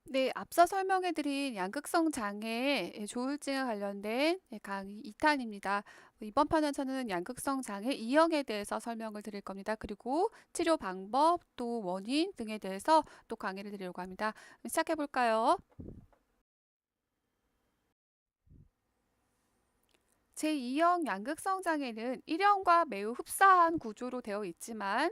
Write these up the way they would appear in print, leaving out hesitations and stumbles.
네, 앞서 설명해드린 양극성 장애의 조울증에 관련된 강의 2탄입니다. 이번 편에서는 양극성 장애 이형에 대해서 설명을 드릴 겁니다. 그리고 치료 방법, 또 원인 등에 대해서 또 강의를 드리려고 합니다. 시작해 볼까요? 제2형 양극성 장애는 1형과 매우 흡사한 구조로 되어 있지만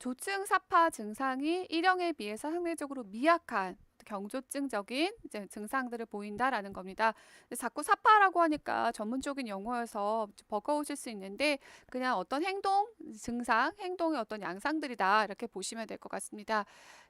조증 사파 증상이 1형에 비해서 상대적으로 미약한 경조증적인 이제 증상들을 보인다라는 겁니다. 근데 자꾸 사파라고 하니까 전문적인 용어여서 버거우실 수 있는데 그냥 어떤 행동 증상, 행동의 어떤 양상들이다 이렇게 보시면 될 것 같습니다.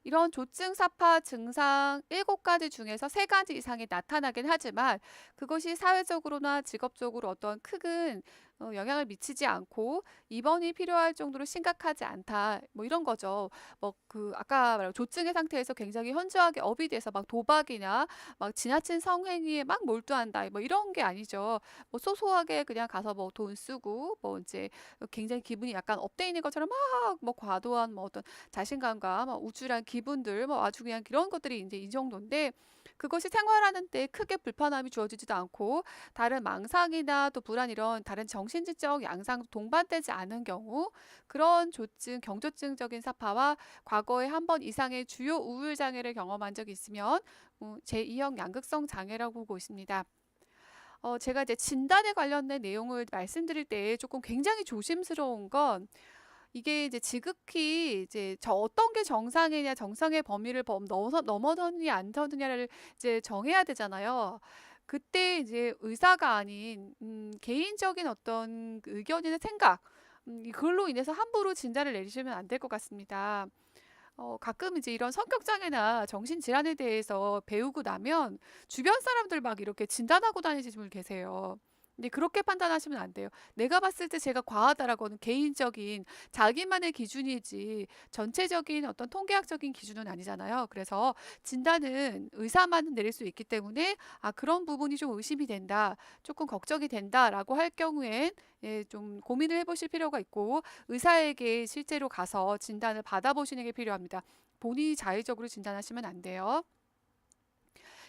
이런 조증 사파 증상 7가지 중에서 3가지 이상이 나타나긴 하지만 그것이 사회적으로나 직업적으로 어떤 큰 영향을 미치지 않고 입원이 필요할 정도로 심각하지 않다. 뭐 이런 거죠. 뭐 그 아까 말한 조증의 상태에서 굉장히 현저하게 업이 돼서 막 도박이나 막 지나친 성행위에 막 몰두한다. 뭐 이런 게 아니죠. 뭐 소소하게 그냥 가서 뭐 돈 쓰고 뭐 이제 굉장히 기분이 약간 업돼 있는 것처럼 막 뭐 과도한 뭐 어떤 자신감과 막 우쭐한 기분들 뭐 아주 그냥 이런 것들이 이제 이 정도인데 그것이 생활하는 데 크게 불편함이 주어지지도 않고 다른 망상이나 또 불안 이런 다른 정신지적 양상 동반되지 않은 경우 그런 조증, 경조증적인 사파와 과거에 한 번 이상의 주요 우울 장애를 경험한 적이 있으면 제2형 양극성 장애라고 보고 있습니다. 제가 이제 진단에 관련된 내용을 말씀드릴 때 조금 굉장히 조심스러운 건 이게 이제 지극히 이제 저 어떤 게 정상이냐, 정상의 범위를 넘어서느냐, 안 서느냐를 이제 정해야 되잖아요. 그때 이제 의사가 아닌 개인적인 어떤 그 의견이나 생각, 그걸로 인해서 함부로 진단을 내리시면 안 될 것 같습니다. 가끔 이제 이런 성격 장애나 정신 질환에 대해서 배우고 나면 주변 사람들 막 이렇게 진단하고 다니시는 분 계세요. 근데 그렇게 판단하시면 안 돼요. 내가 봤을 때 제가 과하다라고는 개인적인 자기만의 기준이지 전체적인 어떤 통계학적인 기준은 아니잖아요. 그래서 진단은 의사만 내릴 수 있기 때문에 아, 그런 부분이 좀 의심이 된다, 조금 걱정이 된다라고 할 경우엔 예, 좀 고민을 해보실 필요가 있고 의사에게 실제로 가서 진단을 받아보시는 게 필요합니다. 본인이 자의적으로 진단하시면 안 돼요.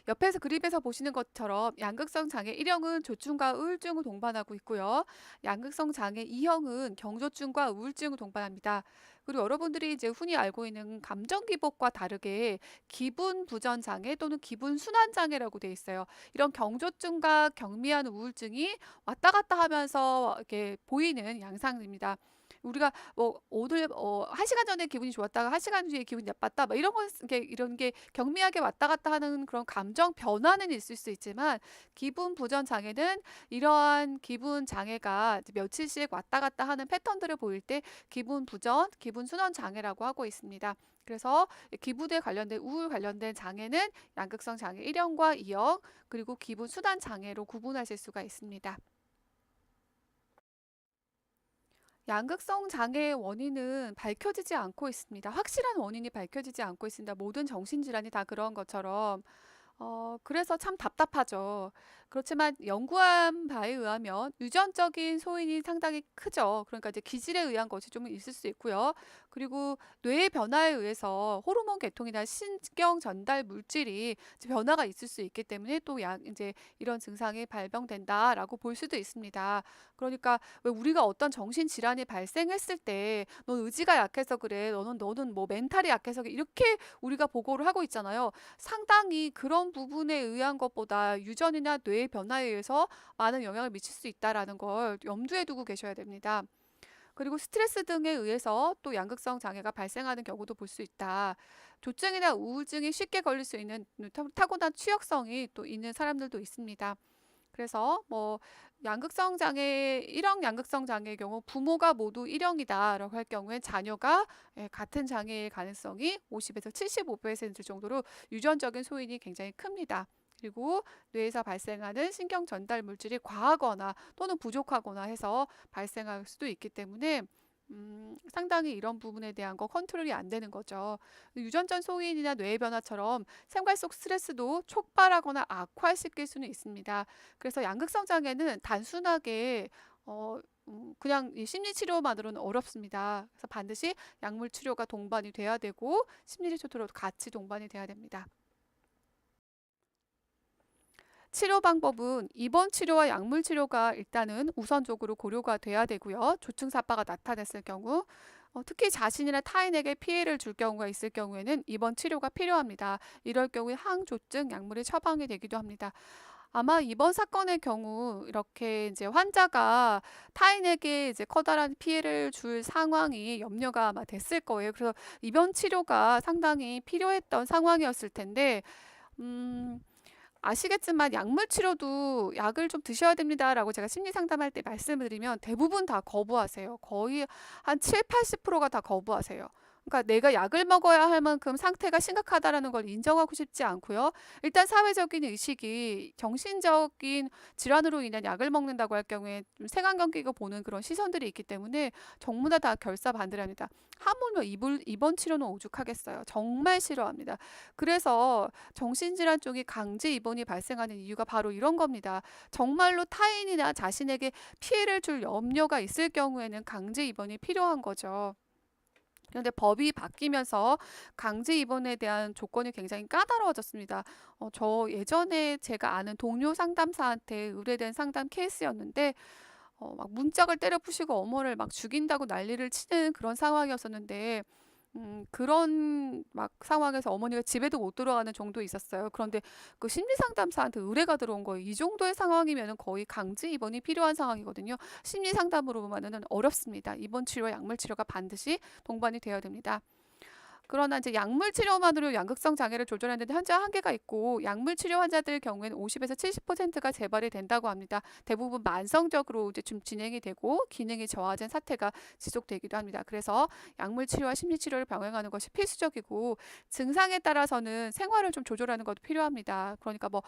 옆에서 그림에서 보시는 것처럼 양극성 장애 1형은 조증과 우울증을 동반하고 있고요. 양극성 장애 2형은 경조증과 우울증을 동반합니다. 그리고 여러분들이 이제 흔히 알고 있는 감정 기복과 다르게 기분 부전 장애 또는 기분 순환 장애라고 돼 있어요. 이런 경조증과 경미한 우울증이 왔다 갔다 하면서 이렇게 보이는 양상입니다. 우리가 뭐 오늘 1시간 전에 기분이 좋았다가 1시간 뒤에 기분이 나빴다. 막 이런 건 이런 게 경미하게 왔다 갔다 하는 그런 감정 변화는 있을 수 있지만 기분 부전 장애는 이러한 기분 장애가 이제 며칠씩 왔다 갔다 하는 패턴들을 보일 때 기분 부전, 기분 순환 장애라고 하고 있습니다. 그래서 기분에 관련된 우울 관련된 장애는 양극성 장애 1형과 2형 그리고 기분 순환 장애로 구분하실 수가 있습니다. 양극성 장애의 원인은 밝혀지지 않고 있습니다. 확실한 원인이 밝혀지지 않고 있습니다. 모든 정신질환이 다 그런 것처럼. 그래서 참 답답하죠. 그렇지만 연구한 바에 의하면 유전적인 소인이 상당히 크죠. 그러니까 이제 기질에 의한 것이 좀 있을 수 있고요. 그리고 뇌의 변화에 의해서 호르몬 계통이나 신경 전달 물질이 이제 변화가 있을 수 있기 때문에 또 이제 이런 증상이 발병된다라고 볼 수도 있습니다. 그러니까 왜 우리가 어떤 정신 질환이 발생했을 때 넌 의지가 약해서 그래. 너는 뭐 멘탈이 약해서 그래. 이렇게 우리가 보고를 하고 있잖아요. 상당히 그런 부분에 의한 것보다 유전이나 뇌의 변화에 의해서 많은 영향을 미칠 수 있다라는 걸 염두에 두고 계셔야 됩니다. 그리고 스트레스 등에 의해서 또 양극성 장애가 발생하는 경우도 볼 수 있다. 조증이나 우울증이 쉽게 걸릴 수 있는 타고난 취약성이 또 있는 사람들도 있습니다. 그래서 뭐 양극성 장애 1형 양극성 장애의 경우 부모가 모두 1형이다라고 할 경우에 자녀가 같은 장애의 가능성이 50에서 75% 정도로 유전적인 소인이 굉장히 큽니다. 그리고 뇌에서 발생하는 신경 전달 물질이 과하거나 또는 부족하거나 해서 발생할 수도 있기 때문에 상당히 이런 부분에 대한 거 컨트롤이 안 되는 거죠. 유전적 소인이나 뇌의 변화처럼 생활 속 스트레스도 촉발하거나 악화시킬 수는 있습니다. 그래서 양극성 장애는 단순하게 그냥 이 심리 치료만으로는 어렵습니다. 그래서 반드시 약물 치료가 동반이 돼야 되고 심리 치료도 같이 동반이 돼야 됩니다. 치료 방법은 입원 치료와 약물 치료가 일단은 우선적으로 고려가 돼야 되고요. 조증사파가 나타났을 경우, 특히 자신이나 타인에게 피해를 줄 경우가 있을 경우에는 입원 치료가 필요합니다. 이럴 경우에 항조증 약물이 처방이 되기도 합니다. 아마 이번 사건의 경우 이렇게 이제 환자가 타인에게 이제 커다란 피해를 줄 상황이 염려가 아마 됐을 거예요. 그래서 입원 치료가 상당히 필요했던 상황이었을 텐데, 음, 아시겠지만 약물 치료도 "약을 좀 드셔야 됩니다."라고 제가 심리 상담할 때 말씀을 드리면 대부분 다 거부하세요. 거의 한 70-80%가 다 거부하세요. 그러니까 내가 약을 먹어야 할 만큼 상태가 심각하다라는 걸 인정하고 싶지 않고요. 일단 사회적인 의식이 정신적인 질환으로 인한 약을 먹는다고 할 경우에 좀 색안경 끼고 보는 그런 시선들이 있기 때문에 전부 다 결사반대합니다. 하물며 입원 치료는 오죽하겠어요. 정말 싫어합니다. 그래서 정신질환 쪽이 강제 입원이 발생하는 이유가 바로 이런 겁니다. 정말로 타인이나 자신에게 피해를 줄 염려가 있을 경우에는 강제 입원이 필요한 거죠. 그런데 법이 바뀌면서 강제 입원에 대한 조건이 굉장히 까다로워졌습니다. 저 예전에 제가 아는 동료 상담사한테 의뢰된 상담 케이스였는데, 막 문짝을 때려 부시고 어머를 막 죽인다고 난리를 치는 그런 상황이었었는데, 그런 막 상황에서 어머니가 집에도 못 들어가는 정도 있었어요. 그런데 그 심리 상담사한테 의뢰가 들어온 거예요. 이 정도의 상황이면은 거의 강제 입원이 필요한 상황이거든요. 심리 상담으로만은 어렵습니다. 입원 치료와 약물 치료가 반드시 동반이 되어야 됩니다. 그러나 이제 약물 치료만으로 양극성 장애를 조절하는 데 현재 한계가 있고, 약물 치료 환자들 경우에는 50에서 70%가 재발이 된다고 합니다. 대부분 만성적으로 이제 좀 진행이 되고 기능이 저하된 사태가 지속되기도 합니다. 그래서 약물 치료와 심리 치료를 병행하는 것이 필수적이고, 증상에 따라서는 생활을 좀 조절하는 것도 필요합니다. 그러니까 뭐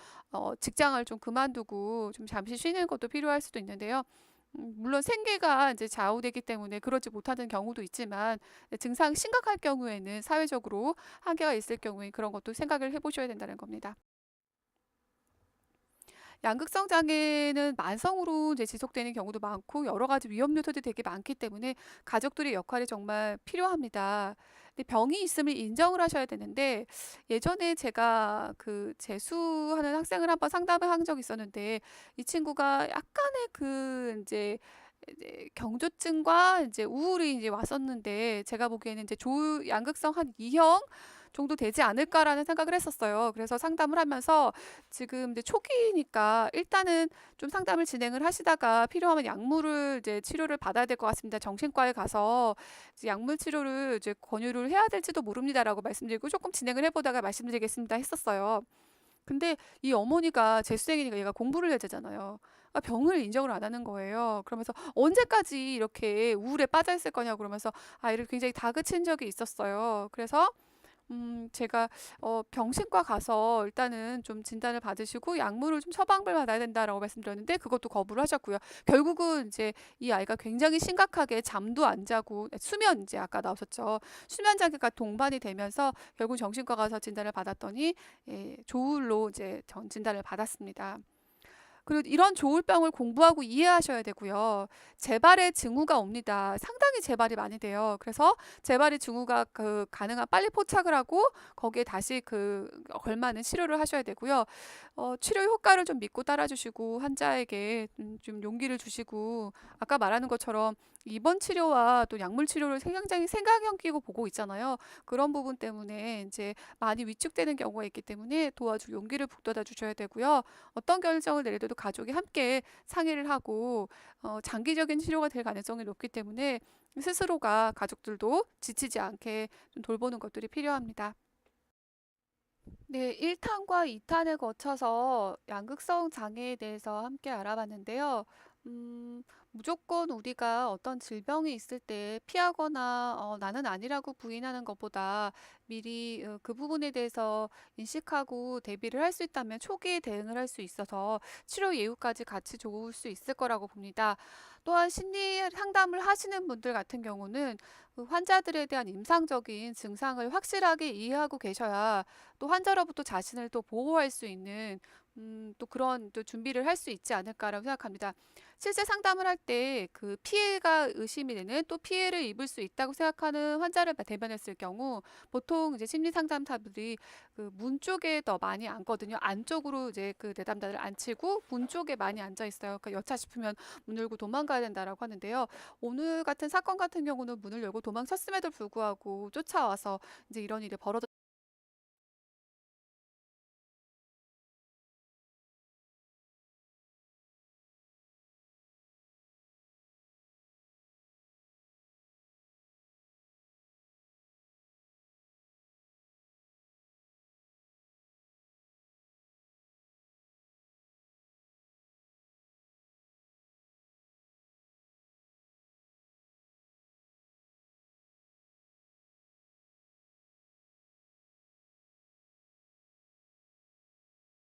직장을 좀 그만두고 좀 잠시 쉬는 것도 필요할 수도 있는데요. 물론 생계가 이제 좌우되기 때문에 그러지 못하는 경우도 있지만, 증상이 심각할 경우에는 사회적으로 한계가 있을 경우에 그런 것도 생각을 해 보셔야 된다는 겁니다. 양극성 장애는 만성으로 이제 지속되는 경우도 많고 여러 가지 위험 요소들이 되게 많기 때문에 가족들의 역할이 정말 필요합니다. 근데 병이 있음을 인정을 하셔야 되는데, 예전에 제가 그 재수하는 학생을 한번 상담을 한 적이 있었는데, 이 친구가 약간의 그 이제 경조증과 이제 우울이 이제 왔었는데, 제가 보기에는 이제 조 양극성 한 2형 정도 되지 않을까라는 생각을 했었어요. 그래서 상담을 하면서 지금 이제 초기니까 일단은 좀 상담을 진행을 하시다가 필요하면 약물을 이제 치료를 받아야 될 것 같습니다. 정신과에 가서 이제 약물 치료를 이제 권유를 해야 될지도 모릅니다라고 말씀드리고 조금 진행을 해보다가 말씀드리겠습니다 했었어요. 근데 이 어머니가 재수생이니까 얘가 공부를 해야 되잖아요. 병을 인정을 안 하는 거예요. 그러면서 언제까지 이렇게 우울에 빠져 있을 거냐고 그러면서 아이를 굉장히 다그친 적이 있었어요. 그래서 제가 병실과 가서 일단은 좀 진단을 받으시고 약물을 좀 처방을 받아야 된다라고 말씀드렸는데, 그것도 거부를 하셨고요. 결국은 이제 이 아이가 굉장히 심각하게 잠도 안 자고, 수면 이제 아까 나오셨죠. 수면 장애가 동반이 되면서 결국 정신과 가서 진단을 받았더니, 예, 조울로 이제 전 진단을 받았습니다. 그리고 이런 조울병을 공부하고 이해하셔야 되고요. 재발의 징후가 옵니다. 상당히 재발이 많이 돼요. 그래서 재발의 징후가 그 가능한 빨리 포착을 하고 거기에 다시 그 걸맞는 치료를 하셔야 되고요. 치료 효과를 좀 믿고 따라주시고 환자에게 좀 용기를 주시고, 아까 말하는 것처럼 입원 치료와 또 약물 치료를 굉장히 생각형 끼고 보고 있잖아요. 그런 부분 때문에 이제 많이 위축되는 경우가 있기 때문에 도와주고 용기를 북돋아 주셔야 되고요. 어떤 결정을 내려도 가족이 함께 상의를 하고, 장기적인 치료가 될 가능성이 높기 때문에 스스로가 가족들도 지치지 않게 좀 돌보는 것들이 필요합니다. 네, 1탄과 2탄을 거쳐서 양극성 장애에 대해서 함께 알아봤는데요. 음, 무조건 우리가 어떤 질병이 있을 때 피하거나 나는 아니라고 부인하는 것보다 미리 그 부분에 대해서 인식하고 대비를 할 수 있다면 초기에 대응을 할 수 있어서 치료 예후까지 같이 좋을 수 있을 거라고 봅니다. 또한 심리 상담을 하시는 분들 같은 경우는 그 환자들에 대한 임상적인 증상을 확실하게 이해하고 계셔야 또 환자로부터 자신을 또 보호할 수 있는 또 그런 또 준비를 할 수 있지 않을까라고 생각합니다. 실제 상담을 할 때 그 피해가 의심이 되는 또 피해를 입을 수 있다고 생각하는 환자를 대면했을 경우 보통 이제 심리 상담사들이 그 문 쪽에 더 많이 앉거든요. 안쪽으로 이제 그 내담자를 앉히고 문 쪽에 많이 앉아 있어요. 그러니까 여차 싶으면 문 열고 도망가야 된다라고 하는데요. 오늘 같은 사건 같은 경우는 문을 열고 도망쳤음에도 불구하고 쫓아와서 이제 이런 일이 벌어졌